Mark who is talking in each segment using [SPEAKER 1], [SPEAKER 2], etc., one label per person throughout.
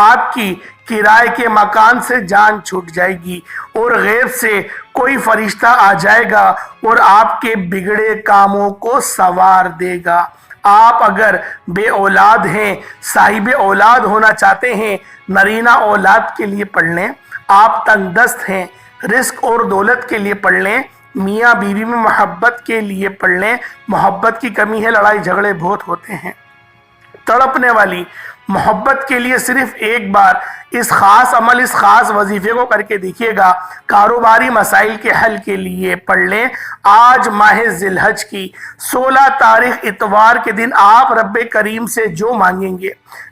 [SPEAKER 1] آپ کی کرائے کے مکان سے جان چھوٹ جائے گی اور غیب سے کوئی فرشتہ آ جائے گا اور آپ کے بگڑے کاموں کو سنوار دے گا۔ آپ اگر بے اولاد ہیں، صاحب اولاد ہونا چاہتے ہیں، نرینہ اولاد کے لیے پڑھ لیں۔ آپ تنگ دست ہیں، رزق اور دولت کے لیے پڑھ لیں۔ میاں بیوی میں محبت کے لیے پڑھ لیں۔ محبت کی کمی ہے، لڑائی جھگڑے بہت ہوتے ہیں۔ تڑپنے والی محبت کے لیے صرف ایک بار اس خاص عمل، اس خاص وظیفے کو کر کے دیکھیے گا۔ کاروباری مسائل کے حل کے لیے پڑھ لیں۔ آج ماہ ذی الحج کی 16 تاریخ اتوار کے دن آپ رب کریم سے جو مانگیں گے،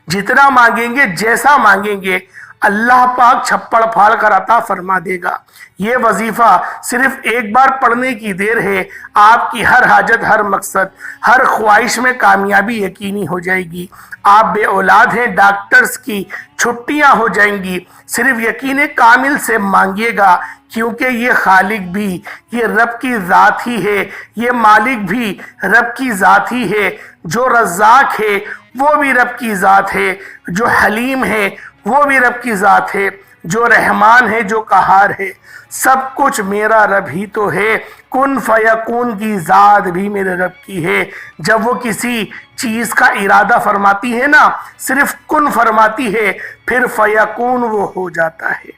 [SPEAKER 1] جتنا مانگیں گے، جیسا مانگیں گے، اللہ پاک چھپڑ پھاڑ کر عطا فرما دے گا۔ یہ وظیفہ صرف ایک بار پڑھنے کی دیر ہے، آپ کی ہر حاجت، ہر مقصد، ہر خواہش میں کامیابی یقینی ہو جائے گی۔ آپ بے اولاد ہیں، ڈاکٹرز کی چھٹیاں ہو جائیں گی۔ صرف یقین کامل سے مانگیے گا، کیونکہ یہ خالق بھی، یہ رب کی ذات ہی ہے، یہ مالک بھی رب کی ذات ہی ہے، جو رزاق ہے وہ بھی رب کی ذات ہے، جو حلیم ہے وہ بھی رب کی ذات ہے، جو رحمان ہے، جو قہار ہے۔ سب کچھ میرا رب ہی تو ہے، کن فیکون کی ذات بھی میرے رب کی ہے۔ جب وہ کسی چیز کا ارادہ فرماتی ہے نا، صرف کن فرماتی ہے، پھر فیکون وہ ہو جاتا ہے۔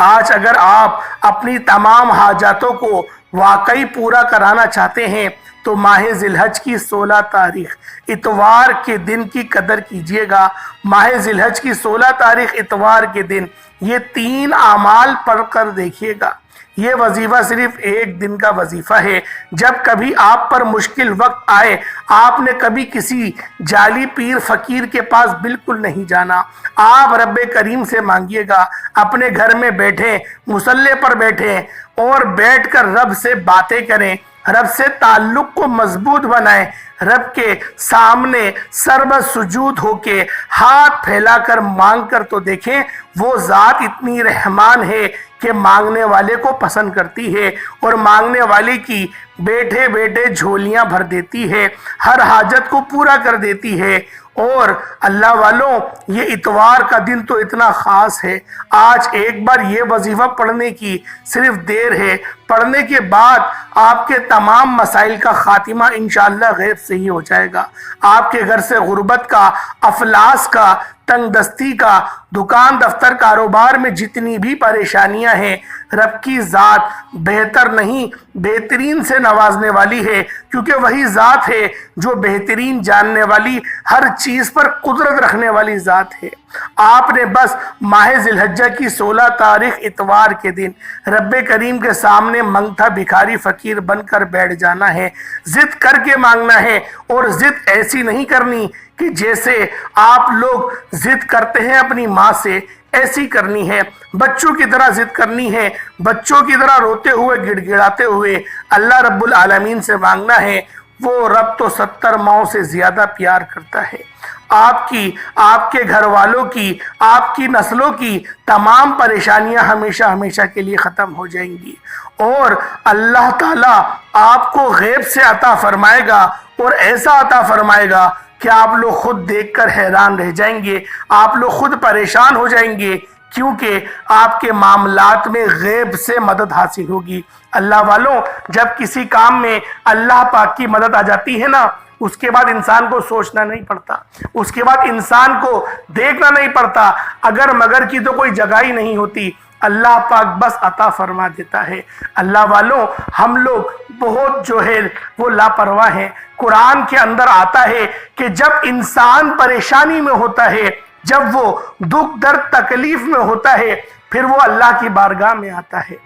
[SPEAKER 1] آج اگر آپ اپنی تمام حاجاتوں کو واقعی پورا کرانا چاہتے ہیں تو ماہ ذی الحج کی 16 تاریخ اتوار کے دن کی قدر کیجئے گا۔ ماہ ذی الحج کی 16 تاریخ اتوار کے دن یہ 3 اعمال پڑھ کر دیکھیے گا۔ یہ وظیفہ صرف ایک دن کا وظیفہ ہے۔ جب کبھی آپ پر مشکل وقت آئے، آپ نے کبھی کسی جعلی پیر فقیر کے پاس بالکل نہیں جانا۔ آپ رب کریم سے مانگیے گا، اپنے گھر میں بیٹھیں، مصلی پر بیٹھیں اور بیٹھ کر رب سے باتیں کریں، رب سے تعلق کو مضبوط بنائیں، رب کے سامنے سربت سجود ہو کے ہاتھ پھیلا کر مانگ کر تو دیکھیں۔ وہ ذات اتنی رحمان ہے کہ مانگنے والے کو پسند کرتی ہے اور مانگنے والے کی بیٹھے بیٹھے جھولیاں بھر دیتی ہے، ہر حاجت کو پورا کر دیتی ہے۔ اور اللہ والوں، یہ اتوار کا دن تو اتنا خاص ہے۔ آج ایک بار یہ وظیفہ پڑھنے کی صرف دیر ہے، پڑھنے کے بعد آپ کے تمام مسائل کا خاتمہ انشاءاللہ غیب سے ہی ہو جائے گا۔ آپ کے گھر سے غربت کا، افلاس کا، تنگ دستی کا، دکان دفتر کاروبار میں جتنی بھی پریشانیاں ہیں، رب کی ذات بہتر نہیں بہترین سے نوازنے والی ہے، کیونکہ وہی ذات ہے جو بہترین جاننے والی، ہر چیز پر قدرت رکھنے والی ذات ہے۔ آپ نے بس ماہ ذی الحجہ کی 16 تاریخ اتوار کے دن رب کریم کے سامنے منگتھا بھکاری فقیر بن کر بیٹھ جانا ہے، ضد کر کے مانگنا ہے، اور ضد ایسی نہیں کرنی کہ جیسے آپ لوگ ضد کرتے ہیں اپنی ماں سے، ایسی کرنی ہے، بچوں کی طرح ضد کرنی ہے، بچوں کی طرح روتے ہوئے گڑ گڑاتے ہوئے اللہ رب العالمین سے مانگنا ہے۔ وہ رب تو 70 ماؤں سے زیادہ پیار کرتا ہے۔ آپ کی، آپ کے گھر والوں کی، آپ کی نسلوں کی تمام پریشانیاں ہمیشہ ہمیشہ کے لیے ختم ہو جائیں گی، اور اللہ تعالیٰ آپ کو غیب سے عطا فرمائے گا، اور ایسا عطا فرمائے گا کہ آپ لوگ خود دیکھ کر حیران رہ جائیں گے، آپ لوگ خود پریشان ہو جائیں گے، کیونکہ آپ کے معاملات میں غیب سے مدد حاصل ہوگی۔ اللہ والوں، جب کسی کام میں اللہ پاک کی مدد آ جاتی ہے نا، اس کے بعد انسان کو سوچنا نہیں پڑتا، اس کے بعد انسان کو دیکھنا نہیں پڑتا، اگر مگر کی تو کوئی جگہ ہی نہیں ہوتی، اللہ پاک بس عطا فرما دیتا ہے۔ اللہ والوں، ہم لوگ بہت جو ہے وہ لاپرواہ ہیں۔ قرآن کے اندر آتا ہے کہ جب انسان پریشانی میں ہوتا ہے، جب وہ دکھ درد تکلیف میں ہوتا ہے، پھر وہ اللہ کی بارگاہ میں آتا ہے،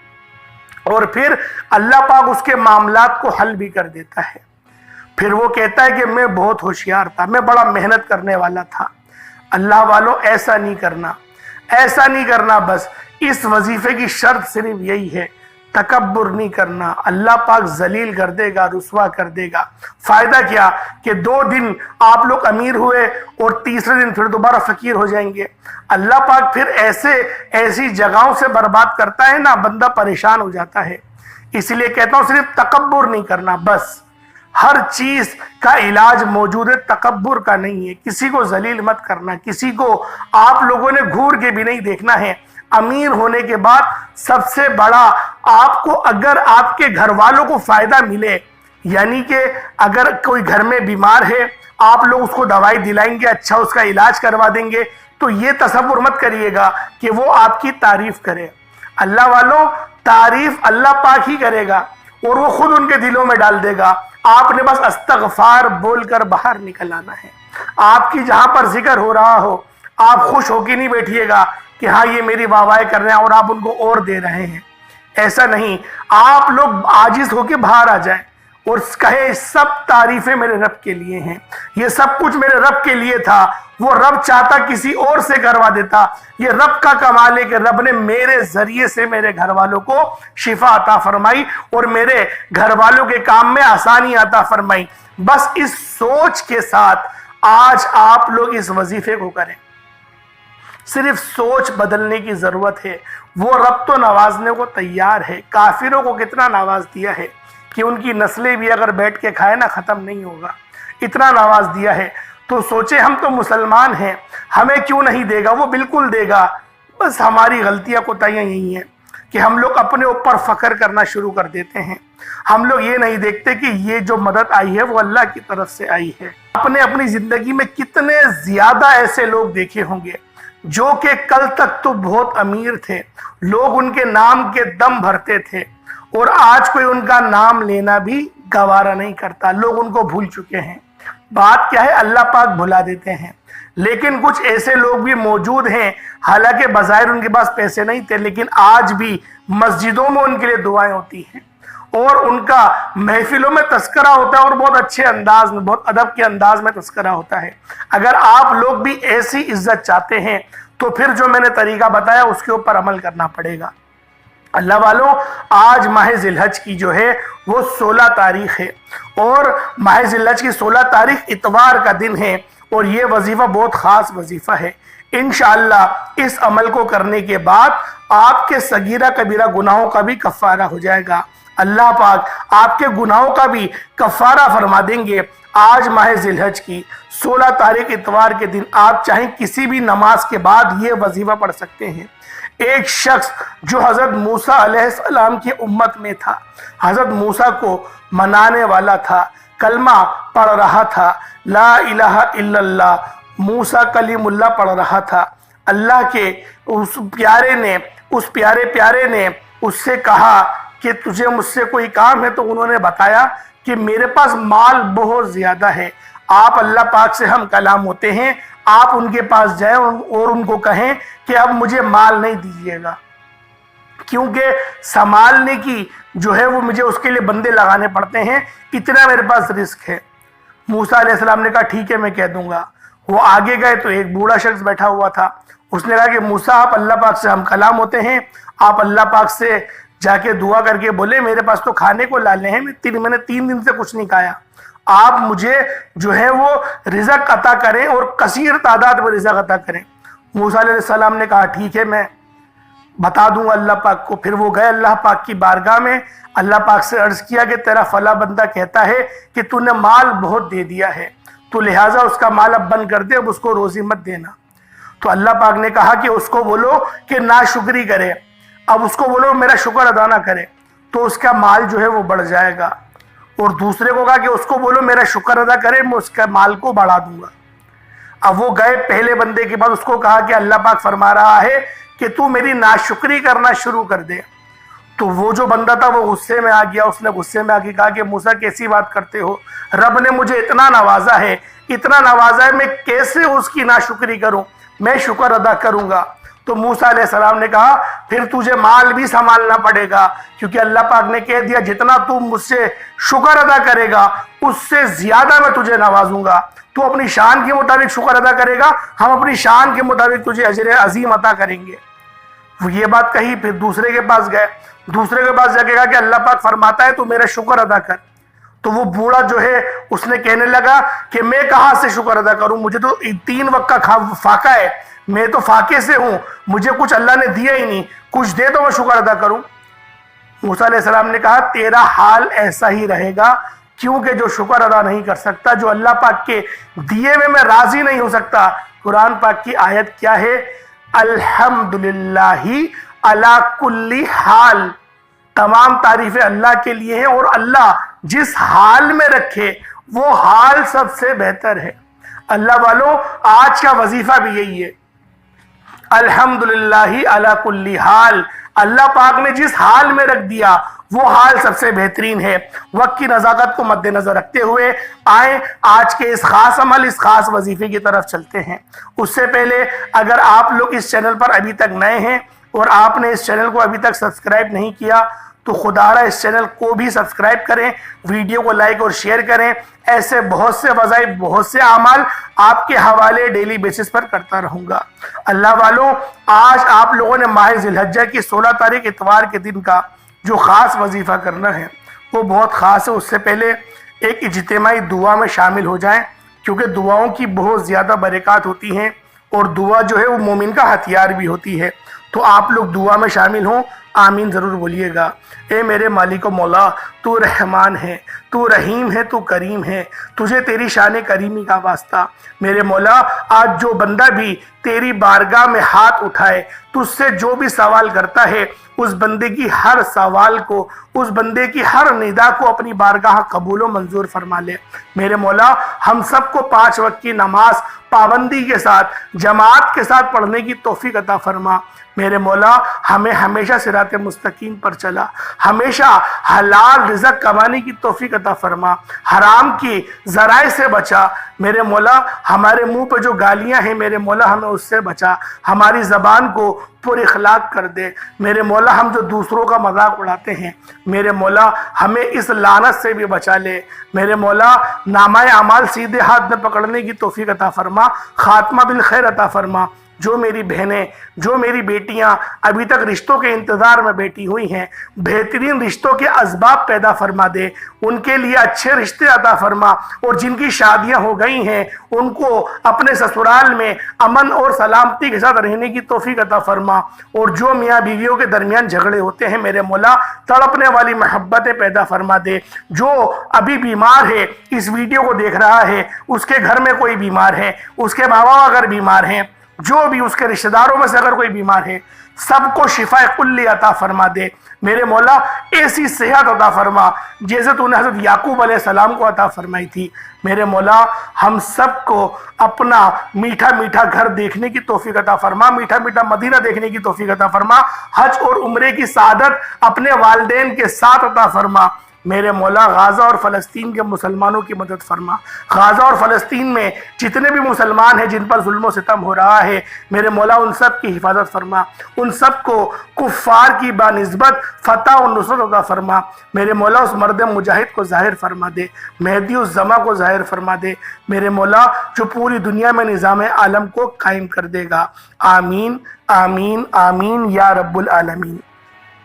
[SPEAKER 1] اور پھر اللہ پاک اس کے معاملات کو حل بھی کر دیتا ہے۔ پھر وہ کہتا ہے کہ میں بہت ہوشیار تھا، میں بڑا محنت کرنے والا تھا۔ اللہ والوں، ایسا نہیں کرنا، ایسا نہیں کرنا۔ بس اس وظیفے کی شرط صرف یہی ہے، تکبر نہیں کرنا، اللہ پاک ذلیل کر دے گا، رسوا کر دے گا۔ فائدہ کیا کہ 2 دن آپ لوگ امیر ہوئے اور تیسرے دن پھر دوبارہ فقیر ہو جائیں گے۔ اللہ پاک پھر ایسی جگہوں سے برباد کرتا ہے نا، بندہ پریشان ہو جاتا ہے۔ اس لیے کہتا ہوں صرف تکبر نہیں کرنا، بس ہر چیز کا علاج موجود ہے، تکبر کا نہیں ہے۔ کسی کو ذلیل مت کرنا، کسی کو آپ لوگوں نے گھور کے بھی نہیں دیکھنا ہے۔ امیر ہونے کے بعد سب سے بڑا آپ کو، اگر آپ کے گھر والوں کو فائدہ ملے، یعنی کہ اگر کوئی گھر میں بیمار ہے، آپ لوگ اس کو دوائی دلائیں گے، اچھا اس کا علاج کروا دیں گے، تو یہ تصور مت کریے گا کہ وہ آپ کی تعریف کرے۔ اللہ والوں، تعریف اللہ پاک ہی کرے گا اور وہ خود ان کے دلوں میں ڈال دے گا۔ آپ نے بس استغفار بول کر باہر نکل آنا ہے۔ آپ کی جہاں پر ذکر ہو رہا ہو، آپ خوش ہو کے نہیں بیٹھیے گا کہ ہاں یہ میری واہ واہ کر رہے ہیں اور آپ ان کو اور دے رہے ہیں، ایسا نہیں۔ آپ لوگ عاجز ہو کے باہر آ جائیں اور کہے سب تعریفیں میرے رب کے لیے ہیں، یہ سب کچھ میرے رب کے لیے تھا، وہ رب چاہتا کسی اور سے کروا دیتا۔ یہ رب کا کمال ہے کہ رب نے میرے ذریعے سے میرے گھر والوں کو شفا عطا فرمائی اور میرے گھر والوں کے کام میں آسانی عطا فرمائی۔ بس اس سوچ کے ساتھ آج آپ لوگ اس وظیفے کو کریں۔ صرف سوچ بدلنے کی ضرورت ہے۔ وہ رب تو نوازنے کو تیار ہے۔ کافروں کو کتنا نواز دیا ہے کہ ان کی نسلیں بھی اگر بیٹھ کے کھائے نا ختم نہیں ہوگا، اتنا نواز دیا ہے۔ تو سوچے ہم تو مسلمان ہیں، ہمیں کیوں نہیں دے گا؟ وہ بالکل دے گا۔ بس ہماری غلطیاں کوتاہیاں یہی ہیں کہ ہم لوگ اپنے اوپر فخر کرنا شروع کر دیتے ہیں۔ ہم لوگ یہ نہیں دیکھتے کہ یہ جو مدد آئی ہے وہ اللہ کی طرف سے آئی ہے۔ آپ نے اپنی زندگی میں کتنے زیادہ ایسے لوگ دیکھے ہوں گے جو کہ کل تک تو بہت امیر تھے، لوگ ان کے نام کے دم بھرتے تھے، اور آج کوئی ان کا نام لینا بھی گوارا نہیں کرتا، لوگ ان کو بھول چکے ہیں۔ بات کیا ہے؟ اللہ پاک بھلا دیتے ہیں۔ لیکن کچھ ایسے لوگ بھی موجود ہیں، حالانکہ بظاہر ان کے پاس پیسے نہیں تھے، لیکن آج بھی مسجدوں میں ان کے لیے دعائیں ہوتی ہیں اور ان کا محفلوں میں تذکرہ ہوتا ہے، اور بہت اچھے انداز میں، بہت ادب کے انداز میں تذکرہ ہوتا ہے۔ اگر آپ لوگ بھی ایسی عزت چاہتے ہیں تو پھر جو میں نے طریقہ بتایا اس کے اوپر عمل کرنا پڑے گا۔ اللہ والوں، آج ماہ ذی الحج کی جو ہے وہ 16 تاریخ ہے، اور ماہ ذی الحج کی 16 تاریخ اتوار کا دن ہے، اور یہ وظیفہ بہت خاص وظیفہ ہے۔ انشاءاللہ اس عمل کو کرنے کے بعد آپ کے صغیرہ کبیرہ گناہوں کا بھی کفارہ ہو جائے گا۔ اللہ پاک آپ کے گناہوں کا بھی کفارہ فرما دیں گے۔ آج ماہ ذی الحج کی 16 تاریخ اتوار کے دن آپ چاہیں کسی بھی نماز کے بعد یہ وظیفہ پڑھ سکتے ہیں۔ ایک شخص جو حضرت موسیٰ علیہ السلام کی امت میں تھا، حضرت موسیٰ کو منانے والا تھا، کلمہ پڑھ رہا تھا، لا الہ الا اللہ، موسیٰ کلیم اللہ پڑھ رہا تھا، اللہ کے اس پیارے نے اس سے کہا کہ تجھے مجھ سے کوئی کام ہے؟ تو انہوں نے بتایا کہ میرے پاس مال بہت زیادہ ہے، آپ اللہ پاک سے ہم کلام ہوتے ہیں، آپ ان کے پاس جائیں اور ان کو کہیں کہ اب مجھے مال نہیں دیجیے گا، کیونکہ سنبھالنے کی جو ہے وہ مجھے اس کے لیے بندے لگانے پڑتے ہیں، اتنا میرے پاس رزق ہے۔ موسیٰ علیہ السلام نے کہا ٹھیک ہے میں کہہ دوں گا۔ وہ آگے گئے تو ایک بوڑھا شخص بیٹھا ہوا تھا، اس نے کہا کہ موسیٰ آپ اللہ پاک سے ہم کلام ہوتے ہیں، آپ اللہ پاک سے جا کے دعا کر کے بولے میرے پاس تو کھانے کو لالے ہیں، میں نے 3 دن سے کچھ نہیں کھایا، آپ مجھے جو ہے وہ رزق عطا کریں اور کثیر تعداد میں رزق عطا کریں۔ موسیٰ علیہ السلام نے کہا ٹھیک ہے میں بتا دوں گا اللہ پاک کو۔ پھر وہ گئے اللہ پاک کی بارگاہ میں، اللہ پاک سے عرض کیا کہ تیرا فلاں بندہ کہتا ہے کہ تو نے مال بہت دے دیا ہے، تو لہٰذا اس کا مال اب بند کر دے، اب اس کو روزی مت دینا۔ تو اللہ پاک نے کہا کہ اس کو بولو کہ ناشکری کرے، اب اس کو بولو میرا شکر ادا نہ کرے، تو اس کا مال جو ہے وہ بڑھ جائے گا۔ اور دوسرے کو کہا کہ اس کو بولو میرا شکر ادا کرے، میں اس کا مال کو بڑھا دوں گا۔ اب وہ گئے پہلے بندے کے بعد، اس کو کہا کہ اللہ پاک فرما رہا ہے کہ تو میری ناشکری کرنا شروع کر دے۔ تو وہ جو بندہ تھا وہ غصے میں آ گیا، اس نے غصے میں آ کے کہا کہ موسیٰ کیسی بات کرتے ہو، رب نے مجھے اتنا نوازا ہے، میں کیسے اس کی ناشکری کروں، میں شکر ادا کروں گا۔ تو موسیٰ علیہ السلام نے کہا پھر تجھے مال بھی سنبھالنا پڑے گا، کیونکہ اللہ پاک نے کہہ دیا جتنا تو مجھ سے شکر ادا کرے گا اس سے زیادہ میں تجھے نوازوں گا، تو اپنی شان کے مطابق شکر ادا کرے گا، ہم اپنی شان کے مطابق تجھے اجر عظیم عطا کریں گے۔ وہ یہ بات کہی، پھر دوسرے کے پاس گئے، دوسرے کے پاس جا کے کہا کہ اللہ پاک فرماتا ہے تو میرا شکر ادا کر۔ تو وہ بوڑھا جو ہے اس نے کہنے لگا کہ میں کہاں سے شکر ادا کروں، مجھے تو 3 وقت کا فاقہ ہے، میں تو فاقے سے ہوں، مجھے کچھ اللہ نے دیا ہی نہیں، کچھ دے تو میں شکر ادا کروں۔ موسیٰ علیہ السلام نے کہا تیرا حال ایسا ہی رہے گا کیونکہ جو شکر ادا نہیں کر سکتا، جو اللہ پاک کے دیے ہوئے میں راضی نہیں ہو سکتا، قرآن پاک کی آیت کیا ہے؟ الحمدللہ علی کل حال، تمام تعریفیں اللہ کے لیے ہیں، اور اللہ جس حال میں رکھے وہ حال سب سے بہتر ہے۔ اللہ والوں، آج کا وظیفہ بھی یہی ہے، الحمدللہ علی کل حال، اللہ پاک نے جس حال میں رکھ دیا وہ حال سب سے بہترین ہے۔ وقت کی نزاکت کو مد نظر رکھتے ہوئے آئیں آج کے اس خاص عمل، اس خاص وظیفے کی طرف چلتے ہیں۔ اس سے پہلے اگر آپ لوگ اس چینل پر ابھی تک نئے ہیں اور آپ نے اس چینل کو ابھی تک سبسکرائب نہیں کیا تو خدا را اس چینل کو بھی سبسکرائب کریں، ویڈیو کو لائک اور شیئر کریں۔ ایسے بہت سے وظائف، بہت سے اعمال آپ کے حوالے ڈیلی بیسس پر کرتا رہوں گا۔ اللہ والوں، آج آپ لوگوں نے ماہ ذی الحجہ کی 16 تاریخ اتوار کے دن کا جو خاص وظیفہ کرنا ہے وہ بہت خاص ہے۔ اس سے پہلے ایک اجتماعی دعا میں شامل ہو جائیں، کیونکہ دعاؤں کی بہت زیادہ برکات ہوتی ہیں، اور دعا جو ہے وہ مومن کا ہتھیار بھی ہوتی ہے۔ تو آپ لوگ دعا میں شامل ہوں، آمین ضرور بولیے گا۔ اے میرے مالک و مولا، تو رحمان ہے، تو رحیم ہے، تو کریم ہے، تجھے تیری شان کریمی کا واسطہ۔ میرے مولا، آج جو بندہ بھی تیری بارگاہ میں ہاتھ اٹھائے، تجھ سے جو بھی سوال کرتا ہے، اس بندے کی ہر سوال کو، اس بندے کی ہر ندا کو اپنی بارگاہ قبول و منظور فرما لے۔ میرے مولا، ہم سب کو 5 وقت کی نماز پابندی کے ساتھ، جماعت کے ساتھ پڑھنے کی توفیق عطا فرما۔ میرے مولا، ہمیں ہمیشہ صراط مستقیم پر چلا، ہمیشہ حلال رزق کمانے کی توفیق عطا فرما، حرام کی ذرائع سے بچا۔ میرے مولا، ہمارے منہ پہ جو گالیاں ہیں میرے مولا ہمیں اس سے بچا، ہماری زبان کو پر اخلاق کر دے۔ میرے مولا، ہم جو دوسروں کا مذاق اڑاتے ہیں میرے مولا ہمیں اس لعنت سے بھی بچا لے۔ میرے مولا، نامہ اعمال سیدھے ہاتھ میں پکڑنے کی توفیق عطا فرما، خاتمہ بالخیر عطا فرما۔ جو میری بہنیں، جو میری بیٹیاں ابھی تک رشتوں کے انتظار میں بیٹھی ہوئی ہیں، بہترین رشتوں کے اسباب پیدا فرما دے، ان کے لیے اچھے رشتے عطا فرما، اور جن کی شادیاں ہو گئی ہیں ان کو اپنے سسرال میں امن اور سلامتی کے ساتھ رہنے کی توفیق عطا فرما، اور جو میاں بیویوں کے درمیان جھگڑے ہوتے ہیں میرے مولا تڑپنے والی محبتیں پیدا فرما دے۔ جو ابھی بیمار ہے، اس ویڈیو کو دیکھ رہا ہے، اس کے گھر میں کوئی بیمار ہے، اس کے ماں باپ اگر بیمار ہیں، جو بھی اس کے رشتہ داروں میں سے اگر کوئی بیمار ہے، سب کو شفاء کلی عطا فرما دے۔ میرے مولا، ایسی صحت عطا فرما جیسے تو نے حضرت یعقوب علیہ السلام کو عطا فرمائی تھی۔ میرے مولا، ہم سب کو اپنا میٹھا میٹھا گھر دیکھنے کی توفیق عطا فرما، میٹھا میٹھا مدینہ دیکھنے کی توفیق عطا فرما، حج اور عمرے کی سعادت اپنے والدین کے ساتھ عطا فرما۔ میرے مولا، غازہ اور فلسطین کے مسلمانوں کی مدد فرما۔ غازہ اور فلسطین میں جتنے بھی مسلمان ہیں جن پر ظلم و ستم ہو رہا ہے میرے مولا ان سب کی حفاظت فرما، ان سب کو کفار کی بانسبت فتح و نصرت عطا فرما۔ میرے مولا، اس مرد مجاہد کو ظاہر فرما دے، مہدی الزماں کو ظاہر فرما دے میرے مولا، جو پوری دنیا میں نظام عالم کو قائم کر دے گا۔ آمین آمین آمین یا رب العالمین۔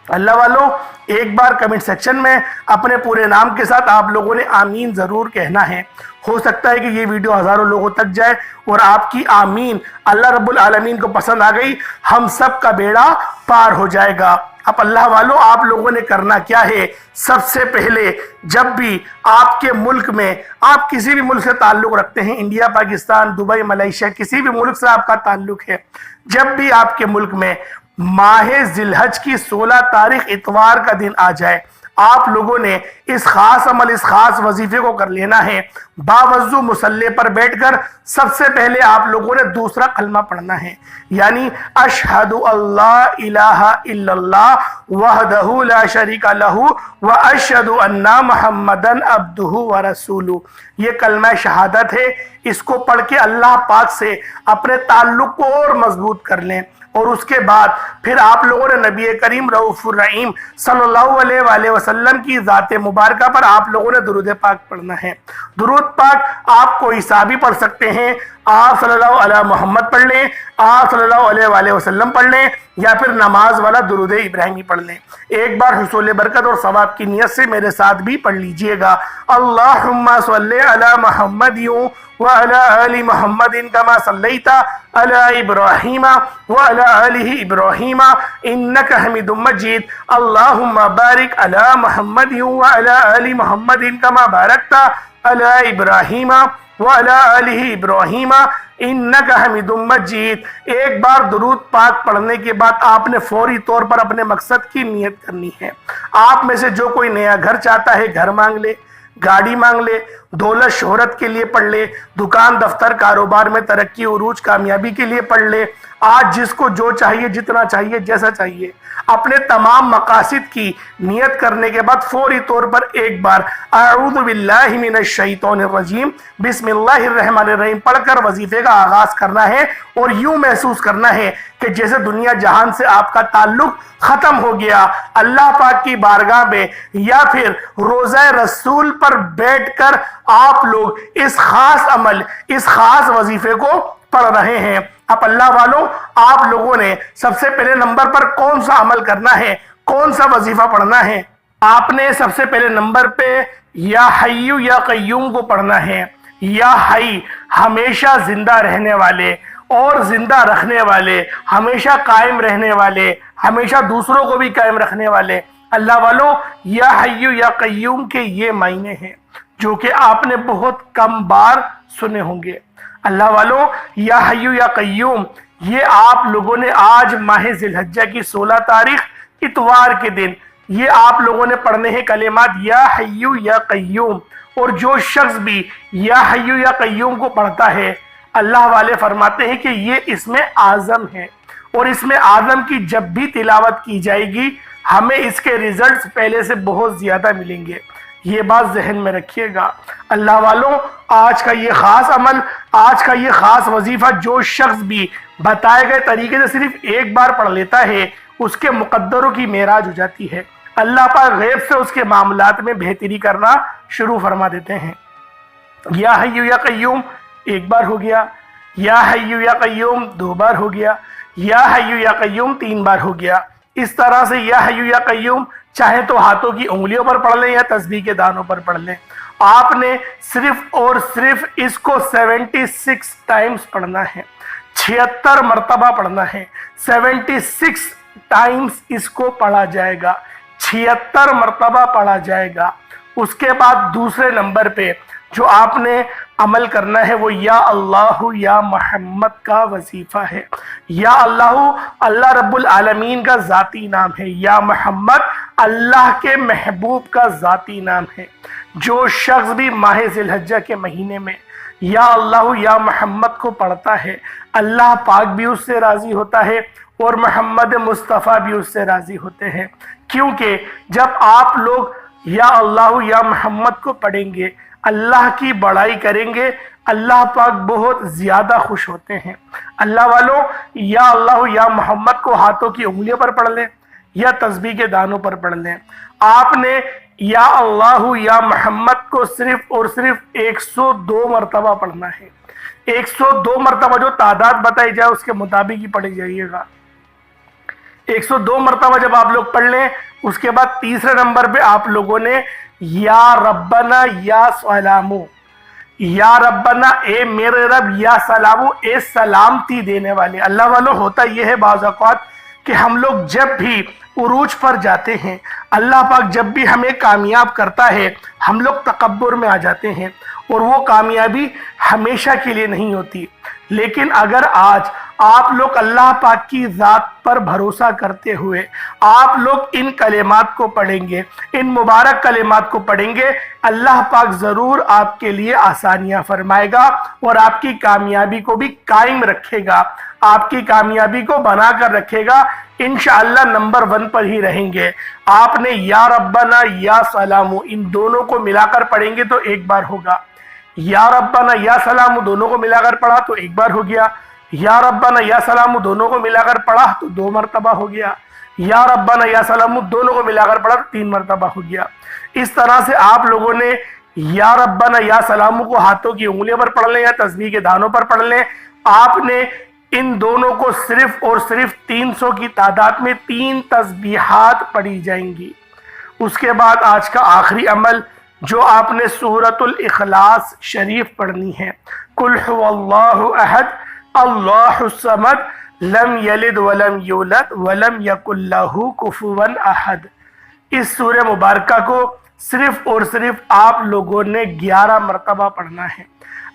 [SPEAKER 1] اللہ والوں، ایک بار کمنٹ سیکشن میں اپنے پورے نام کے ساتھ آپ لوگوں نے آمین ضرور کہنا ہے۔ ہو سکتا ہے کہ یہ ویڈیو ہزاروں لوگوں تک جائے اور آپ کی آمین اللہ رب العالمین کو پسند آ گئی، ہم سب کا بیڑا پار ہو جائے گا۔ اب اللہ والوں، آپ لوگوں نے کرنا کیا ہے؟ سب سے پہلے جب بھی آپ کے ملک میں، آپ کسی بھی ملک سے تعلق رکھتے ہیں، انڈیا، پاکستان، دبئی، ملیشیا، کسی بھی ملک سے آپ کا تعلق ہے، جب بھی آپ کے ملک میں ماہ ذی الحج کی 16 تاریخ اتوار کا دن آ جائے، آپ لوگوں نے اس خاص عمل، اس خاص وظیفے کو کر لینا ہے۔ باوضو مصلی پر بیٹھ کر سب سے پہلے آپ لوگوں نے دوسرا کلمہ پڑھنا ہے، یعنی اشہد اللہ الہ الا اللہ وحدہ لا شریک لہ واشہد ان محمدن عبدہ ورسولہ۔ یہ کلمہ شہادت ہے، اس کو پڑھ کے اللہ پاک سے اپنے تعلق کو اور مضبوط کر لیں، اور اس کے بعد پھر آپ لوگوں نے نبی کریم رؤوف الرحیم صلی اللہ علیہ وآلہ وسلم کی ذات مبارکہ پر آپ لوگوں نے درود پاک پڑھنا ہے۔ درود پاک آپ کو حسابی پڑھ سکتے ہیں، آپ صلی اللہ علیہ محمد پڑھ لیں، آپ صلی اللہ علیہ وآلہ وسلم پڑھ لیں، یا پھر نماز والا درود ابراہیمی پڑھ لیں۔ ایک بار حصول برکت اور ثواب کی نیت سے میرے ساتھ بھی پڑھ لیجئے گا۔ اللہم صلی علی محمد وعلی آل محمد کما صلیت علی ابراہیم وعلی وعلى آل إبراهيم إنك حميد مجيد اللهم بارك على محمد وعلى آل محمد كما باركت على إبراهيم وعلى آل إبراهيم انک حمید مجید۔ ایک بار درود پاک پڑھنے کے بعد آپ نے فوری طور پر اپنے مقصد کی نیت کرنی ہے۔ آپ میں سے جو کوئی نیا گھر چاہتا ہے گھر مانگ لے، گاڑی مانگ لے، دولت شہرت کے لیے پڑھ لے، دکان دفتر کاروبار میں ترقی عروج کامیابی کے لیے پڑھ لے۔ آج جس کو جو چاہیے، جتنا چاہیے، جیسا چاہیے، اپنے تمام مقاصد کی نیت کرنے کے بعد فوری طور پر ایک بار اعوذ باللہ من الشیطان الرجیم بسم اللہ الرحمن الرحیم پڑھ کر وظیفے کا آغاز کرنا ہے، اور یوں محسوس کرنا ہے کہ جیسے دنیا جہان سے آپ کا تعلق ختم ہو گیا۔ اللہ پاک کی بارگاہ میں یا پھر روضہ رسول پر بیٹھ کر آپ لوگ اس خاص عمل، اس خاص وظیفے کو پڑھ رہے ہیں۔ اب اللہ والوں، آپ لوگوں نے سب سے پہلے نمبر پر کون سا عمل کرنا ہے، کون سا وظیفہ پڑھنا ہے؟ آپ نے سب سے پہلے نمبر پہ یا حی یا قیوم کو پڑھنا ہے۔ یا حی ہمیشہ زندہ رہنے والے اور زندہ رکھنے والے، ہمیشہ قائم رہنے والے، ہمیشہ دوسروں کو بھی قائم رکھنے والے۔ اللہ والوں، یا حی یا قیوم کے یہ معنی ہیں جو کہ آپ نے بہت کم بار سنے ہوں گے۔ اللہ والوں، یا حی یا قیوم یہ آپ لوگوں نے آج ماہ ذی الحجہ کی 16 تاریخ اتوار کے دن یہ آپ لوگوں نے پڑھنے ہیں کلمات یا حی یا قیوم۔ اور جو شخص بھی یا حی یا قیوم کو پڑھتا ہے، اللہ والے فرماتے ہیں کہ یہ اسم اعظم ہے، اور اسم اعظم کی جب بھی تلاوت کی جائے گی ہمیں اس کے ریزلٹس پہلے سے بہت زیادہ ملیں گے۔ یہ بات ذہن میں رکھیے گا۔ اللہ والوں، آج کا یہ خاص عمل، آج کا یہ خاص وظیفہ جو شخص بھی بتائے گئے طریقے سے صرف ایک بار پڑھ لیتا ہے، اس کے مقدروں کی معراج ہو جاتی ہے۔ اللہ پاک غیب سے اس کے معاملات میں بہتری کرنا شروع فرما دیتے ہیں۔ یا حی یا قیوم ایک بار ہو گیا، یا حی یا قیوم 2 بار ہو گیا، یا حی یا قیوم 3 بار ہو گیا۔ اس طرح سے یا حی یا قیوم چاہے تو ہاتھوں کی انگلیوں پر پڑھ لیں یا تسبیح کے دانوں پر پڑھ لیں۔ آپ نے صرف اور صرف اس کو 76 ٹائمز پڑھنا ہے، 76 مرتبہ پڑھنا ہے۔ 76 ٹائمز اس کو پڑھا جائے گا، 76 مرتبہ پڑھا جائے گا۔ اس کے بعد دوسرے نمبر پہ جو آپ نے عمل کرنا ہے وہ یا اللہ یا محمد کا وظیفہ ہے۔ یا اللہ اللہ رب العالمین کا ذاتی نام ہے، یا محمد اللہ کے محبوب کا ذاتی نام ہے۔ جو شخص بھی ماہ ذی الحجہ کے مہینے میں یا اللہ یا محمد کو پڑھتا ہے، اللہ پاک بھی اس سے راضی ہوتا ہے اور محمد مصطفیٰ بھی اس سے راضی ہوتے ہیں، کیونکہ جب آپ لوگ یا اللہ یا محمد کو پڑھیں گے، اللہ کی بڑائی کریں گے، اللہ پاک بہت زیادہ خوش ہوتے ہیں۔ اللہ والوں، یا اللہ یا محمد کو ہاتھوں کی انگلیوں پر پڑھ لیں یا تسبیح کے دانوں پر پڑھ لیں۔ آپ نے یا اللہ یا محمد کو صرف اور صرف 102 مرتبہ پڑھنا ہے۔ 102 مرتبہ جو تعداد بتائی جائے اس کے مطابق ہی پڑھی جائیے گا۔ 102 مرتبہ جب آپ لوگ پڑھ لیں، اس کے بعد تیسرے نمبر پہ آپ لوگوں نے یا ربنا یا سلامو، یا ربنا اے میرے رب، یا سلامو اے سلامتی دینے والے۔ اللہ والوں، ہوتا یہ ہے بعض اوقات کہ ہم لوگ جب بھی عروج پر جاتے ہیں، اللہ پاک جب بھی ہمیں کامیاب کرتا ہے، ہم لوگ تکبر میں آ جاتے ہیں، اور وہ کامیابی ہمیشہ کے لیے نہیں ہوتی۔ لیکن اگر آج آپ لوگ اللہ پاک کی ذات پر بھروسہ کرتے ہوئے آپ لوگ ان کلمات کو پڑھیں گے، ان مبارک کلمات کو پڑھیں گے، اللہ پاک ضرور آپ کے لیے آسانیاں فرمائے گا اور آپ کی کامیابی کو بھی قائم رکھے گا، آپ کی کامیابی کو بنا کر رکھے گا۔ انشاءاللہ نمبر 1 پر ہی رہیں گے۔ آپ نے یا ربنا یا سلامو ان دونوں کو ملا کر پڑھیں گے تو ایک بار ہوگا۔ یا ربنا یا سلامو دونوں کو ملا کر پڑھا تو ایک بار ہو گیا۔ یا ربنا یا سلامو دونوں کو ملا کر پڑھا تو 2 مرتبہ ہو گیا۔ یا ربنا یا سلامو دونوں کو ملا کر پڑھا تو 3 مرتبہ ہو گیا۔ اس طرح سے آپ لوگوں نے یا ربنا یا سلامو کو ہاتھوں کی انگلیوں پر پڑھ لیں یا تسبیح کے دانوں پر پڑھ لیں۔ آپ نے ان دونوں کو صرف اور صرف 300 کی تعداد میں 3 تسبیحات پڑھی جائیں گی۔ اس کے بعد آج کا آخری عمل جو آپ نے سورۃ الاخلاص شریف پڑھنی ہے۔ قل هو اللہ احد اللہ الصمد لم یلد ولم یولد ولم یکن لہ کفوا احد۔ اس سورہ مبارکہ کو صرف اور صرف آپ لوگوں نے 11 مرتبہ پڑھنا ہے،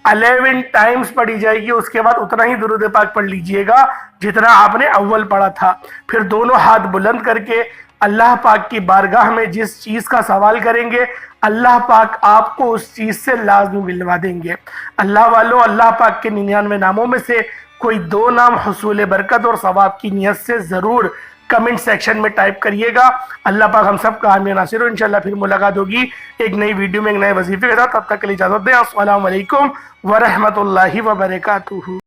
[SPEAKER 1] 11 ٹائمز پڑھی جائے گی۔ اس کے بعد اتنا ہی درود پاک پڑھ لیجئے گا جتنا آپ نے اول پڑھا تھا۔ پھر دونوں ہاتھ بلند کر کے اللہ پاک کی بارگاہ میں جس چیز کا سوال کریں گے، اللہ پاک آپ کو اس چیز سے لازمی ملوا دیں گے۔ اللہ والوں، اللہ پاک کے 99 ناموں میں سے کوئی 2 نام حصول برکت اور ثواب کی نیت سے ضرور کمنٹ سیکشن میں ٹائپ کریے گا۔ اللہ پاک ہم سب کا حامی ناصر ہو۔ انشاءاللہ پھر ملاقات ہوگی ایک نئی ویڈیو میں ایک نئے وظیفے کے ساتھ۔ تب تک کے لیے اجازت دیں۔ السلام علیکم ورحمۃ اللہ وبرکاتہ۔